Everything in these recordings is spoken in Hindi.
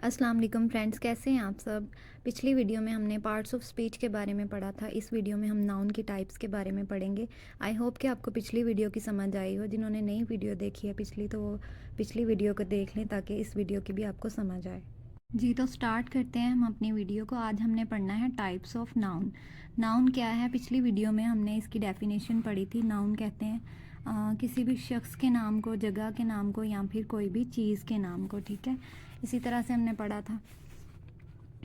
अस्सलाम वालेकुम फ्रेंड्स, कैसे हैं आप सब। पिछली वीडियो में हमने पार्ट्स ऑफ स्पीच के बारे में पढ़ा था। इस वीडियो में हम नाउन की टाइप्स के बारे में पढ़ेंगे। आई होप कि आपको पिछली वीडियो की समझ आई हो। जिन्होंने नई वीडियो देखी है पिछली, तो वो पिछली वीडियो को देख लें ताकि इस वीडियो की भी आपको समझ आए। जी, तो स्टार्ट करते हैं हम अपनी वीडियो को। आज हमने पढ़ना है टाइप्स ऑफ नाउन। नाउन क्या है, पिछली वीडियो में हमने इसकी डेफिनेशन पढ़ी थी। नाउन कहते हैं किसी भी शख्स के नाम को, जगह के नाम को या फिर कोई भी चीज़ के नाम को। ठीक है, इसी तरह से हमने पढ़ा था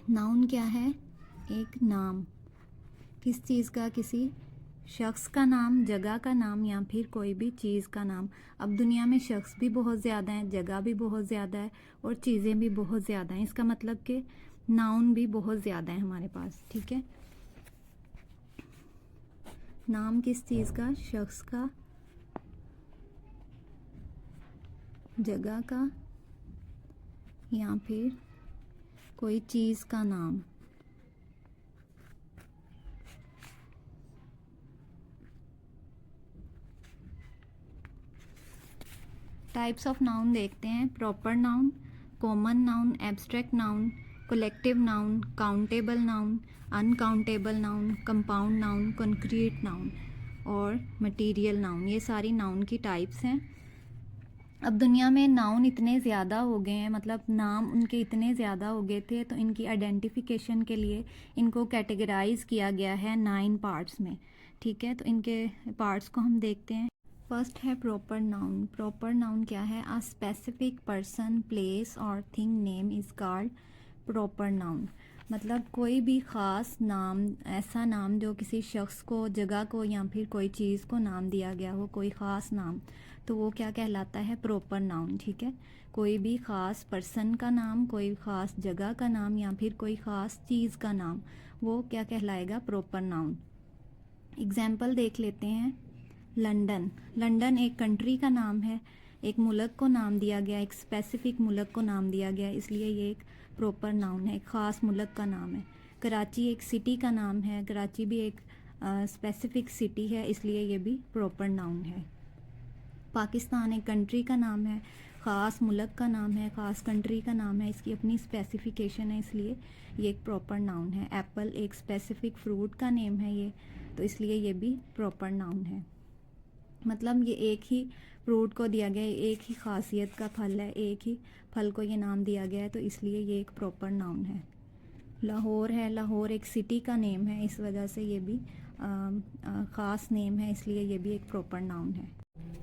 नाउन क्या है, एक नाम, किस चीज़ का, किसी शख्स का नाम, जगह का नाम या फिर कोई भी चीज़ का नाम। अब दुनिया में शख्स भी बहुत ज़्यादा हैं, जगह भी बहुत ज़्यादा है और चीज़ें भी बहुत ज़्यादा हैं। इसका मतलब कि नाउन भी बहुत ज़्यादा है हमारे पास। ठीक है, नाम किस चीज़ का, शख्स का, जगह का या फिर कोई चीज़ का नाम। टाइप्स ऑफ नाउन देखते हैं। Proper noun, common noun, abstract noun, collective noun, countable noun, uncountable noun, compound noun, concrete noun और मटेरियल नाउन। ये सारी नाउन की टाइप्स हैं। अब दुनिया में नाउन इतने ज़्यादा हो गए हैं, मतलब नाम उनके इतने ज़्यादा हो गए थे, तो इनकी आइडेंटिफिकेशन के लिए इनको कैटेगराइज किया गया है 9 पार्ट्स में। ठीक है, तो इनके पार्ट्स को हम देखते हैं। फर्स्ट है प्रॉपर नाउन। प्रॉपर नाउन क्या है, अ स्पेसिफिक पर्सन, प्लेस और thing name is called proper noun. मतलब कोई भी ख़ास नाम, ऐसा नाम जो किसी शख्स को, जगह को या फिर कोई चीज़ को नाम दिया गया हो, कोई ख़ास नाम, तो वो क्या कहलाता है, प्रॉपर नाउन। ठीक है, कोई भी ख़ास पर्सन का नाम, कोई ख़ास जगह का नाम या फिर कोई ख़ास चीज़ का नाम, वो क्या कहलाएगा, प्रॉपर नाउन। एग्जाम्पल देख लेते हैं। लंदन। लंदन एक कंट्री का नाम है, एक मुल्क को नाम दिया गया, एक स्पेसिफिक मुल्क को नाम दिया गया, इसलिए ये एक प्रॉपर नाउन है, एक ख़ास मुल्क का नाम है। कराची एक सिटी का नाम है, कराची भी एक स्पेसिफिक सिटी है, इसलिए ये भी प्रॉपर नाउन है। पाकिस्तान एक कंट्री का नाम है, ख़ास मुल्क का नाम है, ख़ास कंट्री का नाम है, इसकी अपनी स्पेसिफिकेशन है, इसलिए ये एक प्रॉपर नाउन है। एप्पल एक स्पेसिफिक फ्रूट का नेम है ये, तो इसलिए ये भी प्रॉपर नाउन है। मतलब ये एक ही फ्रूट को दिया गया है, एक ही खासियत का फल है, एक ही फल को ये नाम दिया गया है, तो इसलिए ये एक प्रॉपर नाउन है। लाहौर है, लाहौर एक सिटी का नेम है, इस वजह से ये भी ख़ास नेम है, इसलिए ये भी एक प्रॉपर नाउन है।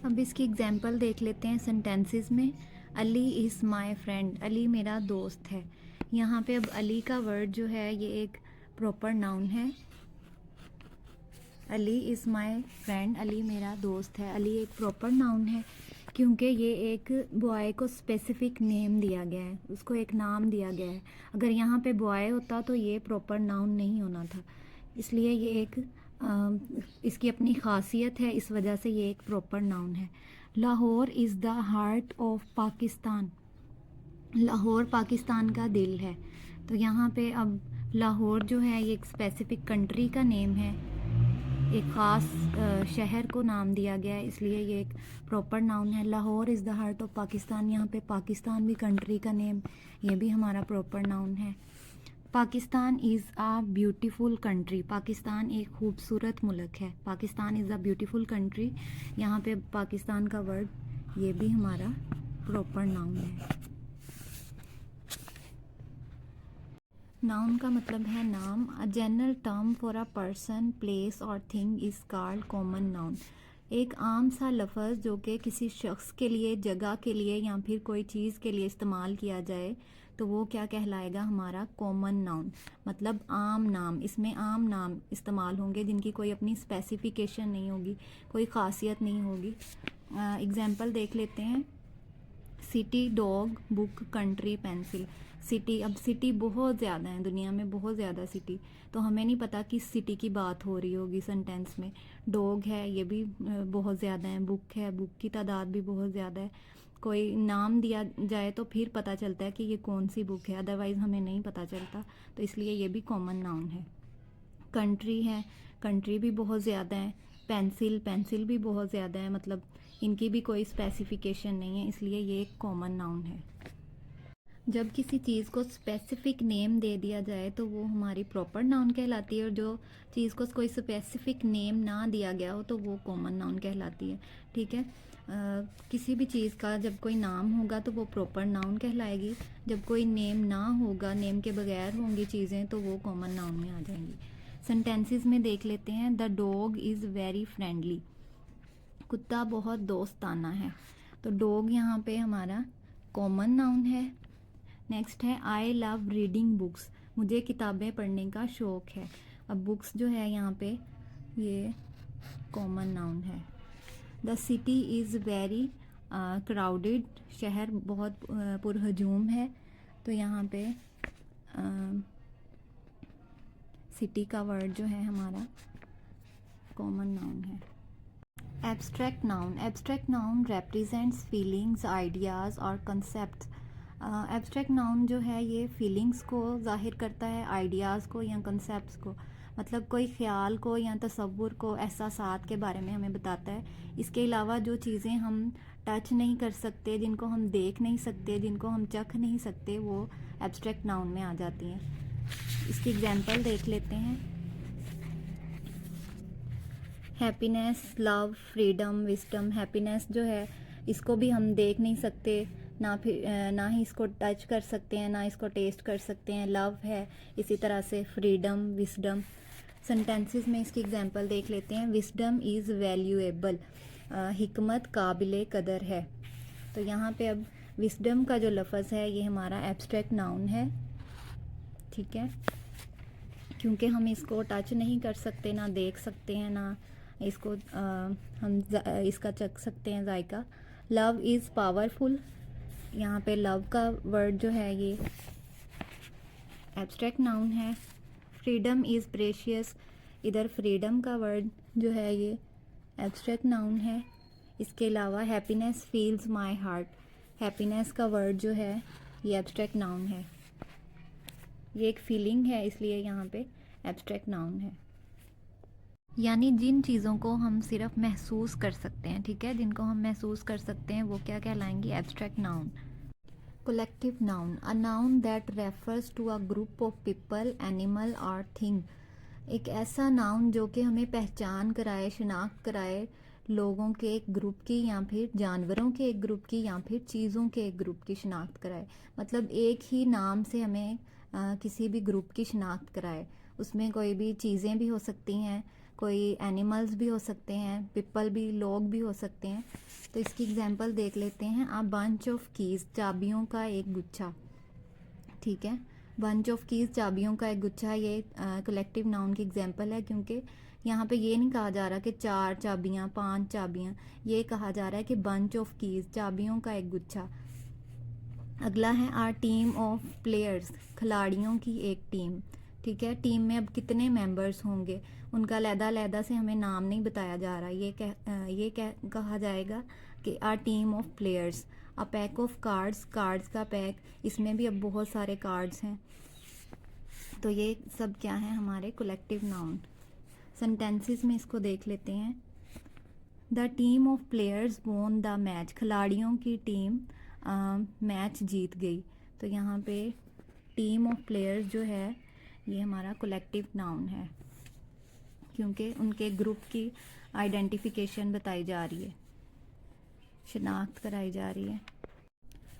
अब इसकी एग्जांपल देख लेते हैं सेंटेंसेस में। Ali is my friend, Ali मेरा दोस्त है। यहाँ पे अब अली का वर्ड जो है ये एक प्रॉपर नाउन है। Ali is my friend, Ali मेरा दोस्त है। अली एक प्रॉपर नाउन है क्योंकि ये एक बॉय को स्पेसिफिक नेम दिया गया है, उसको एक नाम दिया गया है। अगर यहाँ पे बॉय होता तो ये प्रॉपर नाउन नहीं होना था, इसलिए ये एक इसकी अपनी खासियत है, इस वजह से ये एक प्रॉपर नाउन है। Lahore is the heart of Pakistan, Lahore Pakistan का दिल है। तो यहाँ पे अब लाहौर जो है ये एक स्पेसिफिक कंट्री का नेम है, एक ख़ास शहर को नाम दिया गया है, इसलिए ये एक प्रॉपर नाउन है। Lahore is the heart of Pakistan, यहाँ पे पाकिस्तान भी कंट्री का नेम, ये भी हमारा प्रॉपर नाउन है। Pakistan is a beautiful country, Pakistan एक खूबसूरत मुल्क है। Pakistan is a beautiful country, यहाँ पे पाकिस्तान का वर्ड ये भी हमारा प्रॉपर नाउन है। नाउन का मतलब है नाम। A general term for a person, place और thing is called common noun. एक आम सा लफ्ज़ जो कि किसी शख्स के लिए, जगह के लिए या फिर कोई चीज़ के लिए इस्तेमाल किया जाए, तो वो क्या कहलाएगा, हमारा कॉमन नाउन। मतलब आम नाम, इसमें आम नाम इस्तेमाल होंगे जिनकी कोई अपनी स्पेसिफिकेशन नहीं होगी, कोई ख़ासियत नहीं होगी। एग्ज़ाम्पल देख लेते हैं। City, dog, book, country, pencil. City, अब सिटी बहुत ज़्यादा है दुनिया में, बहुत ज़्यादा सिटी, तो हमें नहीं पता किस सिटी की बात हो रही होगी सेंटेंस में। डॉग है, ये भी बहुत ज़्यादा है। बुक है, बुक की तादाद भी बहुत ज़्यादा है। कोई नाम दिया जाए तो फिर पता चलता है कि ये कौन सी बुक है, अदरवाइज़ हमें नहीं पता चलता, तो इसलिए ये भी कॉमन नाउन है। कंट्री है, कंट्री भी बहुत ज़्यादा है। पेंसिल, पेंसिल भी बहुत ज़्यादा है, मतलब इनकी भी कोई स्पेसिफिकेशन नहीं है, इसलिए ये एक कॉमन नाउन है। जब किसी चीज़ को स्पेसिफिक नेम दे दिया जाए तो वो हमारी प्रॉपर नाउन कहलाती है, और जो चीज़ को कोई स्पेसिफिक नेम ना दिया गया हो तो वो कॉमन नाउन कहलाती है। ठीक है। किसी भी चीज़ का जब कोई नाम होगा तो वो प्रॉपर नाउन कहलाएगी, जब कोई नेम ना होगा, नेम के बगैर होंगी चीज़ें, तो वो कॉमन नाउन में आ जाएंगी। सेंटेंसेस में देख लेते हैं। The dog is very friendly, कुत्ता बहुत दोस्ताना है। तो डॉग यहाँ पे हमारा कॉमन नाउन है। नेक्स्ट है आई लव रीडिंग बुक्स, मुझे किताबें पढ़ने का शौक़ है। अब बुक्स जो है यहाँ पे ये कॉमन नाउन है। The city is very crowded, शहर बहुत पुरहजूम है। तो यहाँ पे सिटी का वर्ड जो है हमारा कॉमन नाउन है। Abstract noun, abstract noun represents feelings, ideas और कंसेप्ट। एब्स्ट्रैक्ट नाउन जो है ये फीलिंग्स को ज़ाहिर करता है, आइडियाज़ को या कंसेप्ट्स को, मतलब कोई ख्याल को या तसव्वुर को, एहसासात के बारे में हमें बताता है। इसके अलावा जो चीज़ें हम टच नहीं कर सकते, जिनको हम देख नहीं सकते, जिनको हम चख नहीं सकते, वो एब्स्ट्रैक्ट नाउन में आ जाती हैं। इसकी एग्जांपल देख लेते हैं। Happiness, love, freedom, wisdom. Happiness जो है इसको भी हम देख नहीं सकते, ना ही इसको टच कर सकते हैं, ना इसको टेस्ट कर सकते हैं। लव है, इसी तरह से फ्रीडम, विस्डम। सेंटेंसेस में इसकी एग्जांपल देख लेते हैं। विस्डम इज़ वैल्यूएबल, हिकमत काबिले कदर है। तो यहाँ पे अब विस्डम का जो लफ्ज़ है ये हमारा एब्स्ट्रैक्ट नाउन है। ठीक है, क्योंकि हम इसको टच नहीं कर सकते, ना देख सकते हैं, ना इसको हम इसका चख सकते हैं जायका। लव इज़ पावरफुल, यहाँ पे लव का वर्ड जो है ये एब्स्ट्रैक्ट नाउन है। फ्रीडम इज़ प्रेशियस, इधर फ्रीडम का वर्ड जो है ये एब्स्ट्रैक्ट नाउन है। इसके अलावा happiness feels my heart, happiness का वर्ड जो है ये एब्स्ट्रैक्ट नाउन है। ये एक फीलिंग है, इसलिए यहाँ पे एब्स्ट्रैक्ट नाउन है। यानी जिन चीज़ों को हम सिर्फ महसूस कर सकते हैं, ठीक है, जिनको हम महसूस कर सकते हैं वो क्या कहलाएंगी? Abstract noun. Collective noun, a noun that refers to a group of people, animal और थिंग। एक ऐसा नाउन जो कि हमें पहचान कराए, शिनाख्त कराए लोगों के एक ग्रुप की, या फिर जानवरों के एक ग्रुप की, या फिर चीज़ों के एक ग्रुप की शिनाख्त कराए। मतलब एक ही नाम से हमें किसी भी ग्रुप की शिनाख्त कराए। उसमें कोई भी चीज़ें भी हो सकती हैं, कोई एनिमल्स भी हो सकते हैं, पीपल भी, लोग भी हो सकते हैं। तो इसकी एग्जांपल देख लेते हैं। अ बंच ऑफ कीज़, चाबियों का एक गुच्छा। ठीक है, बंच ऑफ कीज़, चाबियों का एक गुच्छा, ये कलेक्टिव नाउन की एग्जांपल है, क्योंकि यहाँ पे ये नहीं कहा जा रहा कि 4 चाबियाँ, 5 चाबियाँ, ये कहा जा रहा है कि बंच ऑफ कीज़, चाबियों का एक गुच्छा। अगला है आर टीम ऑफ प्लेयर्स, खिलाड़ियों की एक टीम। ठीक है, टीम में अब कितने मेंबर्स होंगे उनका अलहदा से हमें नाम नहीं बताया जा रहा। ये कहा जाएगा कि are team of players. A pack of cards, cards का पैक, इसमें भी अब बहुत सारे कार्ड्स हैं। तो ये सब क्या है? हमारे कलेक्टिव नाउन। सेंटेंसेस में इसको देख लेते हैं। The team of players won the match, खिलाड़ियों की टीम मैच जीत गई। तो यहाँ पे टीम ऑफ प्लेयर्स जो है ये हमारा कलेक्टिव नाउन है, क्योंकि उनके ग्रुप की आइडेंटिफिकेशन बताई जा रही है, शिनाख्त कराई जा रही है।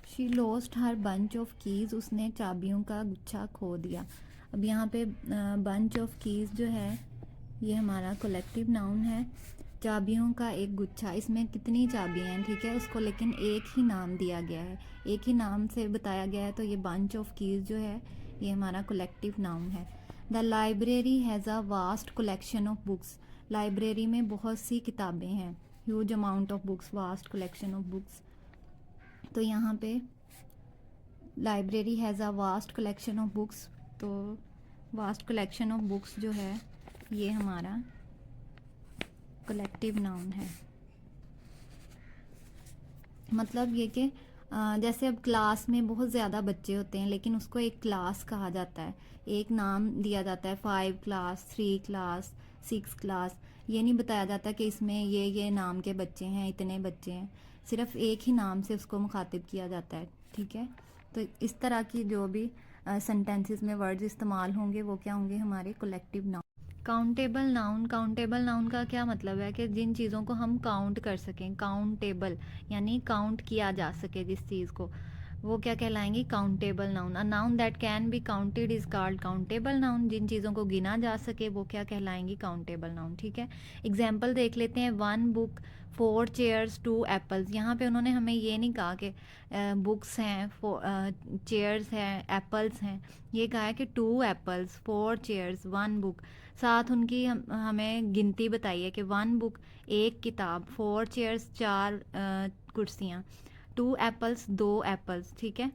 She lost her bunch of keys, उसने चाबियों का गुच्छा खो दिया। अब यहाँ पे बंच ऑफ कीज़ जो है ये हमारा कलेक्टिव नाउन है। चाबियों का एक गुच्छा, इसमें कितनी चाबियाँ हैं? ठीक है, उसको लेकिन एक ही नाम दिया गया है, एक ही नाम से बताया गया है। तो ये बंच ऑफ कीज़ जो है ये हमारा कलेक्टिव नाउन है। The library has a vast collection of books, library में बहुत सी किताबें हैं। Huge amount of books, vast collection of books. तो यहाँ पे library has a vast collection of books, तो वास्ट कलेक्शन ऑफ बुक्स जो है ये हमारा कलेक्टिव नाउन है। मतलब ये कि जैसे अब क्लास में बहुत ज़्यादा बच्चे होते हैं, लेकिन उसको एक क्लास कहा जाता है, एक नाम दिया जाता है, 5 क्लास, 3 क्लास, 6 क्लास। ये नहीं बताया जाता कि इसमें ये नाम के बच्चे हैं, इतने बच्चे हैं। सिर्फ एक ही नाम से उसको मुखातिब किया जाता है। ठीक है, तो इस तरह की जो भी सेंटेंसेस में वर्ड्स इस्तेमाल होंगे वो क्या होंगे, हमारे collective noun. Countable noun, countable noun का क्या मतलब है कि जिन चीज़ों को हम काउंट कर सकें, काउंटेबल यानी काउंट किया जा सके जिस चीज़ को, वो क्या कहलाएंगी, countable noun. A noun that can be counted is called countable noun. जिन चीज़ों को गिना जा सके वो क्या कहलाएंगी, काउंटेबल नाउन। ठीक है, एग्जाम्पल देख लेते हैं। 1 बुक, 4 चेयर्स, 2 एप्पल्स। यहाँ पे उन्होंने हमें ये नहीं कहा कि बुक्स हैं, चेयर्स हैं, एप्पल्स हैं। ये कहा है कि 2 एप्पल्स, 4 चेयर्स, 1 बुक। साथ उनकी हमें गिनती बताई है कि 1 बुक 1 किताब, 4 चेयर्स 4 कुर्सियाँ, 2 एप्पल्स 2 एप्पल्स। ठीक है,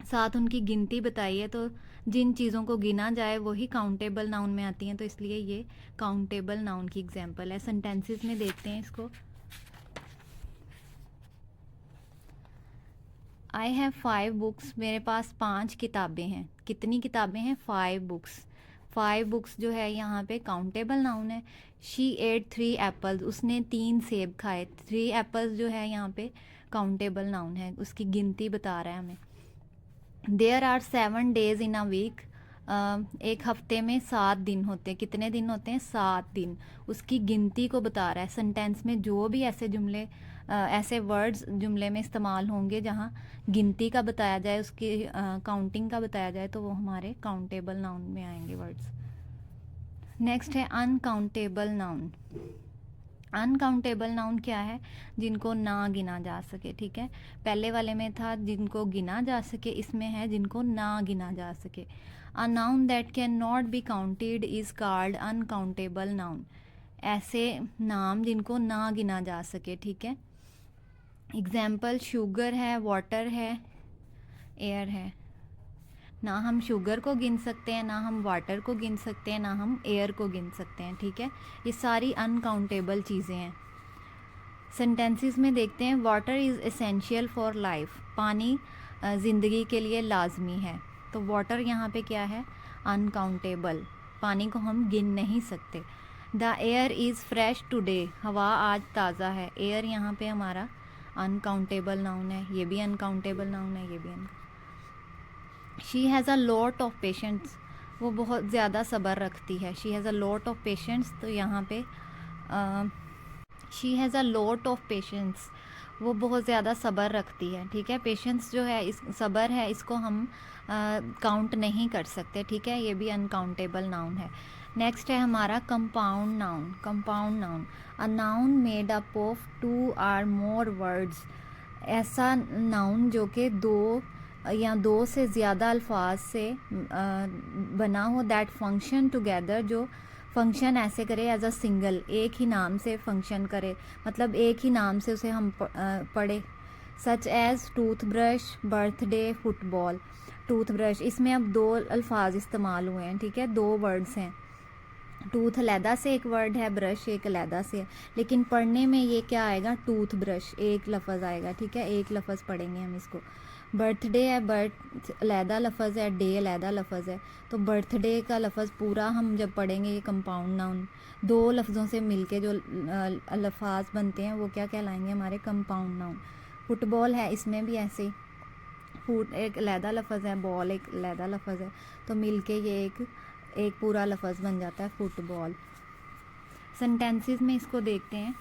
साथ उनकी गिनती बताई है। तो जिन चीज़ों को गिना जाए वही काउंटेबल नाउन में आती हैं, तो इसलिए ये काउंटेबल नाउन की एग्जांपल है। सेंटेंसेस में देखते हैं इसको। आई हैव 5 बुक्स, मेरे पास 5 किताबें हैं। कितनी किताबें हैं, 5 बुक्स। 5 बुक्स जो है यहाँ पे काउंटेबल नाउन है। शी एट 3 एप्पल्स, उसने 3 सेब खाए। 3 एप्पल्स जो है यहाँ पे काउंटेबल नाउन है, उसकी गिनती बता रहा है हमें। There are 7 days in a week, एक हफ्ते में 7 दिन होते हैं। कितने दिन होते हैं, 7 दिन। उसकी गिनती को बता रहा है। सेंटेंस में जो भी ऐसे जुमले ऐसे वर्ड्स जुमले में इस्तेमाल होंगे जहाँ गिनती का बताया जाए, उसकी काउंटिंग का बताया जाए, तो वो हमारे काउंटेबल नाउन में आएंगे वर्ड्स। नेक्स्ट है अनकाउंटेबल नाउन। अनकाउंटेबल नाउन क्या है, जिनको ना गिना जा सके। ठीक है, पहले वाले में था जिनको गिना जा सके, इसमें है जिनको ना गिना जा सके। अ noun that can not be counted is called uncountable noun. ऐसे नाम जिनको ना गिना जा सके। ठीक है, एग्जाम्पल शुगर है, वाटर है, एयर है। ना हम शुगर को गिन सकते हैं, ना हम वाटर को गिन सकते हैं, ना हम एयर को गिन सकते हैं। ठीक है, ये सारी अनकाउंटेबल चीज़ें हैं। सेंटेंसेस में देखते हैं। Water is essential for life, पानी ज़िंदगी के लिए लाजमी है। तो वाटर यहाँ पे क्या है, अनकाउंटेबल, पानी को हम गिन नहीं सकते। The air is fresh today, हवा आज ताज़ा है। एयर यहाँ पे हमारा अनकाउंटेबल नाउन है, ये भी अनकाउंटेबल नाउन है, ये भी she has a lot of patients, वो बहुत ज़्यादा सब्र रखती है। She has a lot of patients, तो यहाँ पे she has a lot of patience, वो बहुत ज़्यादा सब्र रखती है। ठीक है, पेशेंस जो है, इस सब्र है, इसको हम काउंट नहीं कर सकते। ठीक है, ये भी अनकाउंटेबल नाउन है। नेक्स्ट है हमारा compound noun. Compound noun, a noun made up of 2 और मोर वर्ड्स। ऐसा नाउन जो कि 2 या 2 से ज़्यादा अल्फाज से बना हो। दैट फंक्शन टुगेदर, जो फंक्शन ऐसे करे एज अ सिंगल, एक ही नाम से फंक्शन करे, मतलब एक ही नाम से उसे हम पढ़े। Such as toothbrush, birthday, football. Toothbrush, इसमें अब 2 अल्फाज इस्तेमाल हुए हैं। ठीक है, 2 वर्ड्स हैं। टूथ अलहदा से एक वर्ड है, ब्रश एक अलहदा से है, लेकिन पढ़ने में ये क्या आएगा, टूथ ब्रश एक लफ्ज़ आएगा। ठीक है, एक लफ्ज़ पढ़ेंगे हम इसको। बर्थडे है, बर्थ अलहदा लफ्ज़ है, डे अलहदा लफ्ज़ है, तो बर्थडे का लफ्ज़ पूरा हम जब पढ़ेंगे, ये कंपाउंड नाउन 2 लफ्ज़ों से मिलके जो अल्फाज बनते हैं वो क्या कहलाएंगे, हमारे कंपाउंड नाउन। फुटबॉल है, इसमें भी ऐसे फुट एक अलहदा लफ्ज़ है, बॉल एक अलहदा लफ्ज़ है, तो मिलके ये एक पूरा लफ्ज़ बन जाता है फुटबॉल। सेंटेंसेस में इसको देखते हैं।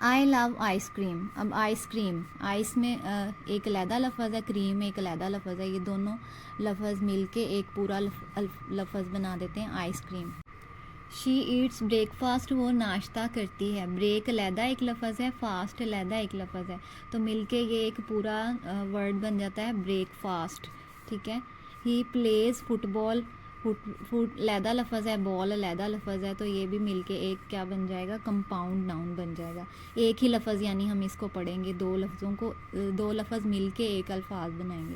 I love ice cream. अब आइसक्रीम, आइस में एक अलहदा लफ्ज़ है, क्रीम एक अलहदा लफ्ज़ है, ये दोनों लफ्ज़ मिलके एक पूरा लफ्ज़ बना देते हैं आइसक्रीम। शी ईट्स ब्रेकफास्ट, वो नाश्ता करती है। ब्रेक अलहदा एक लफ्ज़ है, फास्ट अलहदा एक लफ्ज़ है, तो मिलके ये एक पूरा वर्ड बन जाता है ब्रेकफास्ट। ठीक है, ही प्लेज फुटबॉल, फुट अलहदा लफ्ज़ है, बॉल अलहदा लफ्ज़ है, तो ये भी मिलके एक क्या बन जाएगा, कंपाउंड नाउन बन जाएगा। एक ही लफ्ज़ यानी हम इसको पढ़ेंगे, 2 लफ्ज़ों को 2 लफ्ज़ मिलके एक अल्फाज बनाएंगे।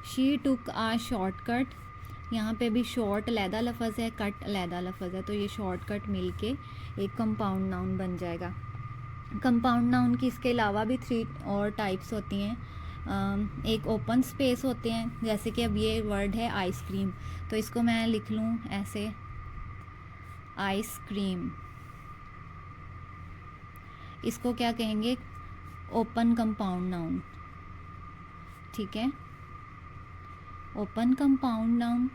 शी टुक आ शॉर्टकट, यहाँ पे भी शॉर्ट अलहदा लफ्ज़ है, कट अलहदा लफ्ज़ है, तो ये शॉर्टकट मिलके एक कंपाउंड नाउन बन जाएगा। कंपाउंड नाउन की इसके अलावा भी 3 और टाइप्स होती हैं। एक ओपन स्पेस होते हैं, जैसे कि अब ये वर्ड है आइसक्रीम, तो इसको मैं लिख लूँ ऐसे, आइसक्रीम। इसको क्या कहेंगे, ओपन कंपाउंड नाउन। ठीक है। ओपन कंपाउंड नाउन,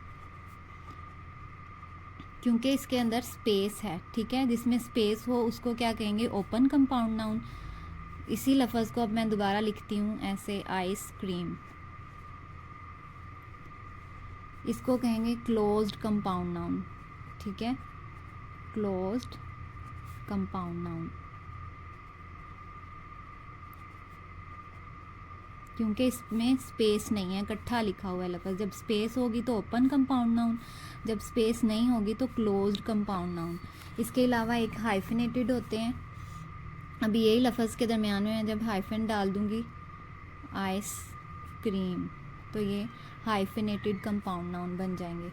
क्योंकि इसके अंदर स्पेस है, ठीक है, जिसमें स्पेस हो उसको क्या कहेंगे, ओपन कंपाउंड नाउन। इसी लफ्ज़ को अब मैं दोबारा लिखती हूँ ऐसे, आइसक्रीम, इसको कहेंगे क्लोज्ड कंपाउंड नाउन, ठीक है, क्लोज्ड कंपाउंड नाउन, क्योंकि इसमें स्पेस नहीं है, इकट्ठा लिखा हुआ है लफ्ज़। जब स्पेस होगी तो ओपन कंपाउंड नाउन, जब स्पेस नहीं होगी तो क्लोज्ड कंपाउंड नाउन। इसके अलावा एक हाइफिनेटेड होते हैं, अभी यही लफ्ज़ के दरमियान में जब हाइफन डाल दूंगी, आइस क्रीम, तो ये हाइफिनेटेड कंपाउंड नाउन बन जाएंगे।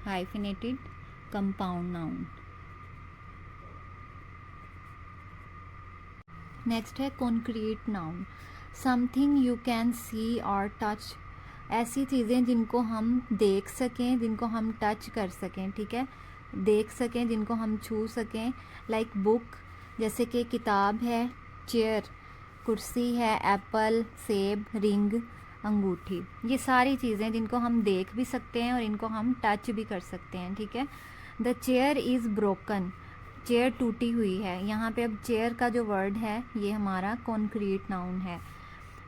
Hyphenated compound noun. नेक्स्ट है concrete noun, something you can see और टच, ऐसी चीज़ें जिनको हम देख सकें, जिनको हम टच कर सकें, ठीक है, देख सकें, जिनको हम छू सकें। लाइक बुक, जैसे कि किताब है, चेयर, कुर्सी है, एप्पल, सेब, रिंग, अंगूठी, ये सारी चीज़ें जिनको हम देख भी सकते हैं और इनको हम टच भी कर सकते हैं, ठीक है। The chair is broken, chair टूटी हुई है। यहाँ पे अब चेयर का जो वर्ड है ये हमारा कॉन्क्रीट नाउन है।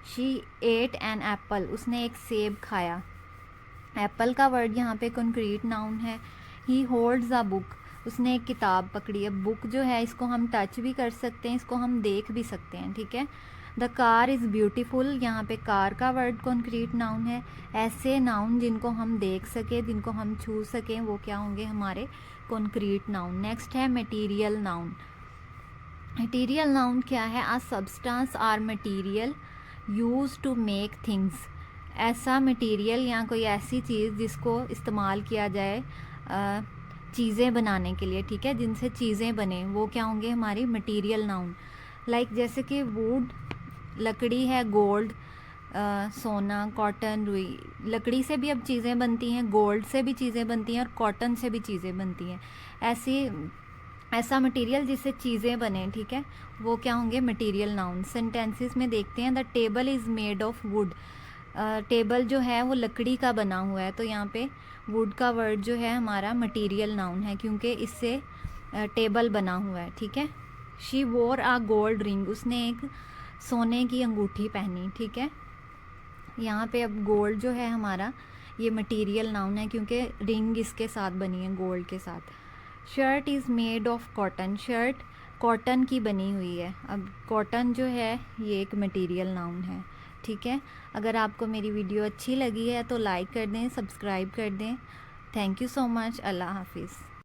शी एट एन एप्पल, उसने एक सेब खाया। एप्पल का वर्ड यहाँ पे कॉन्क्रीट नाउन है। ही होल्ड्स अ बुक, उसने एक किताब पकड़ी। अब बुक जो है इसको हम टच भी कर सकते हैं, इसको हम देख भी सकते हैं, ठीक है। द कार इज़ ब्यूटीफुल, यहाँ पे कार का वर्ड कॉन्क्रीट नाउन है। ऐसे नाउन जिनको हम देख सके, जिनको हम छू सकें, वो क्या होंगे, हमारे कॉन्क्रीट नाउन। नेक्स्ट है मटेरियल नाउन। मटेरियल नाउन क्या है, a substance or material use to make things, ऐसा मटेरियल या कोई ऐसी चीज़ जिसको इस्तेमाल किया जाए चीज़ें बनाने के लिए, ठीक है, जिनसे चीज़ें बने, वो क्या होंगे, हमारी मटेरियल नाउन। लाइक जैसे कि वुड, लकड़ी है, गोल्ड, सोना, कॉटन, रुई, लकड़ी से भी अब चीज़ें बनती हैं, गोल्ड से भी चीज़ें बनती हैं और कॉटन से भी चीज़ें बनती हैं। ऐसा मटेरियल जिससे चीज़ें बने, ठीक है, वो क्या होंगे, मटेरियल नाउन। सेंटेंसेस में देखते हैं, the table is made of would, table जो है वो लकड़ी का बना हुआ है, तो यहाँ पे वुड का वर्ड जो है हमारा मटेरियल नाउन है, क्योंकि इससे टेबल बना हुआ है, ठीक है। शी वोर आ गोल्ड रिंग, उसने एक सोने की अंगूठी पहनी, ठीक है। यहाँ पे अब गोल्ड जो है हमारा ये मटेरियल नाउन है, क्योंकि रिंग इसके साथ बनी है, गोल्ड के साथ। Shirt is made of cotton, shirt cotton की बनी हुई है। अब कॉटन जो है ये एक मटेरियल नाउन है, ठीक है। अगर आपको मेरी वीडियो अच्छी लगी है तो लाइक कर दें, सब्सक्राइब कर दें। Thank you so much. अल्लाह हाफिज़।